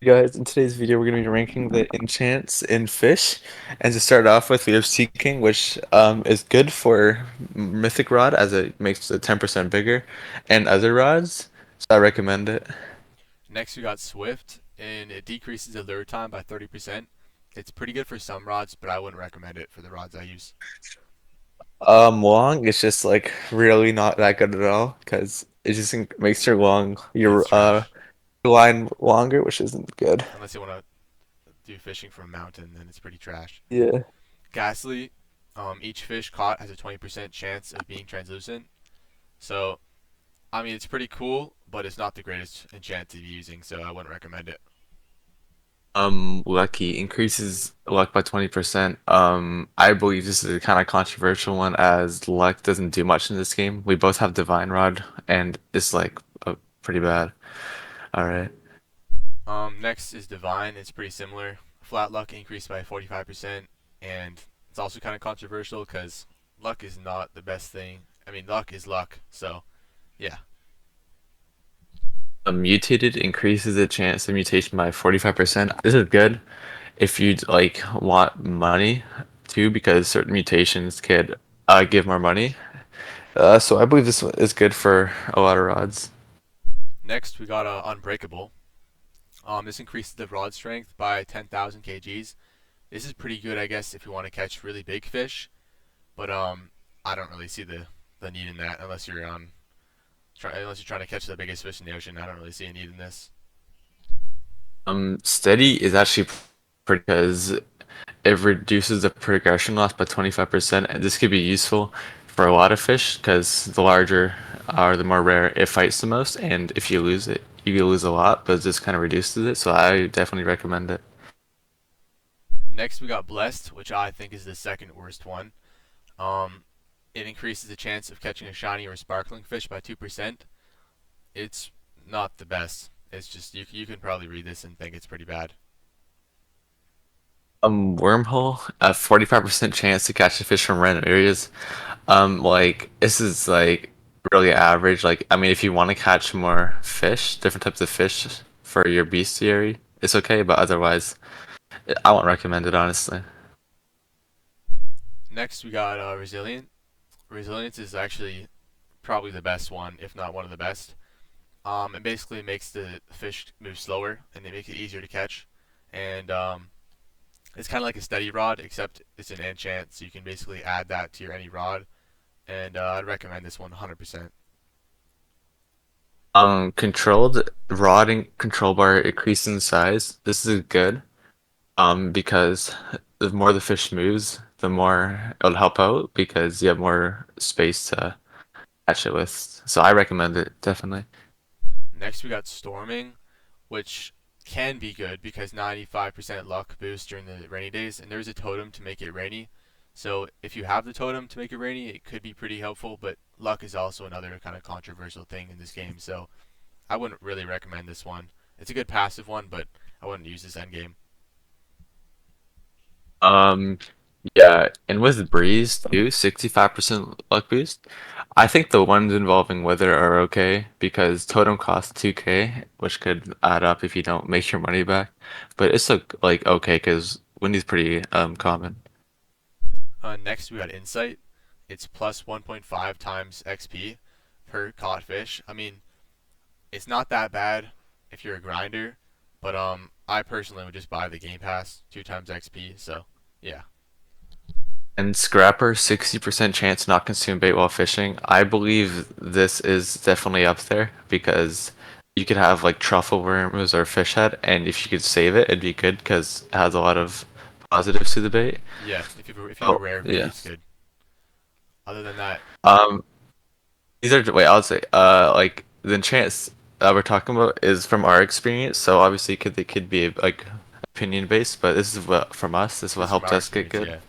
Guys, in today's video, we're going to be ranking the enchants in fish. And to start off with, we have Sea King, which is good for Mythic Rod as it makes it 10% bigger, and other rods. So I recommend it. Next, we got Swift, and it decreases the lure time by 30%. It's pretty good for some rods, but I wouldn't recommend it for the rods I use. Long, it's just like really not that good at all because it just makes It's your trash. line longer, which isn't good. Unless you want to do fishing from a mountain, then it's pretty trash. Yeah. Ghastly, each fish caught has a 20% chance of being translucent. So, I mean, it's pretty cool, but it's not the greatest enchant to be using, so I wouldn't recommend it. Lucky increases luck by 20%. I believe this is a kind of controversial one as luck doesn't do much in this game. We both have Divine Rod and it's like pretty bad. All right. Next is Divine. It's pretty similar. Flat luck increased by 45%, and it's also kind of controversial because luck is not the best thing. I mean, luck is luck, so yeah. Mutated increases the chance of mutation by 45%. This is good if you like want money too, because certain mutations could give more money. So I believe this one is good for a lot of rods. Next, we got Unbreakable. This increases the rod strength by 10,000 kgs. This is pretty good, I guess, if you want to catch really big fish. But I don't really see the need in that unless you're unless you're trying to catch the biggest fish in the ocean. I don't really see a need in this. Steady is actually because it reduces the progression loss by 25%, and this could be useful for a lot of fish because the larger or the more rare it fights the most, and if you lose it, you lose a lot, but this kind of reduces it, so I definitely recommend it. Next, we got Blessed, which I think is the second worst one. Um, it increases the chance of catching a shiny or sparkling fish by 2%. It's not the best. It's just you can probably read this and think it's pretty bad. Wormhole, a 45% chance to catch a fish from random areas. Like this is like really average. Like I mean, if you want to catch more fish, different types of fish for your bestiary, it's okay, but otherwise, I won't recommend it honestly. Next, we got Resilient. Resilience is actually probably the best one, if not one of the best. It basically makes the fish move slower and they make it easier to catch. And it's kind of like a steady rod, except it's an enchant, so you can basically add that to your any rod. And I'd recommend this one 100%. Controlled rod and control bar increase in size. This is good. Because the more the fish moves, the more it'll help out because you have more space to catch it with. So I recommend it definitely. Next, we got Storming, which can be good because 95% luck boost during the rainy days, and there's a totem to make it rainy. So if you have the totem to make it rainy, it could be pretty helpful, but luck is also another kind of controversial thing in this game, so I wouldn't really recommend this one. It's a good passive one, but I wouldn't use this end game. Um, yeah, and with Breeze too, 65% luck boost. I think the ones involving Wither are okay because Totem costs 2k, which could add up if you don't make your money back. But it's like okay because Windy's pretty common. Next, we got Insight. It's plus 1.5 times XP per caught fish. I mean, it's not that bad if you're a grinder, but I personally would just buy the Game Pass 2 times XP. So yeah. And Scrapper, 60% chance to not consume bait while fishing. I believe this is definitely up there because you could have like truffle worms or fish head, and if you could save it, it'd be good because it has a lot of positives to the bait. Yeah, if you have a Oh, rare bait, yeah. it's good. Other than that, Um, these are, wait, I'll say, like the chance that we're talking about is from our experience, so obviously they could be like opinion based, but this is what from us, this is what this is from helped our us get experience, good. yeah.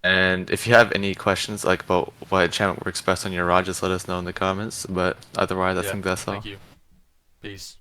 And if you have any questions like about what enchantment works best on your rod, just let us know in the comments. But otherwise, I Yeah, think that's thank all. you. Peace.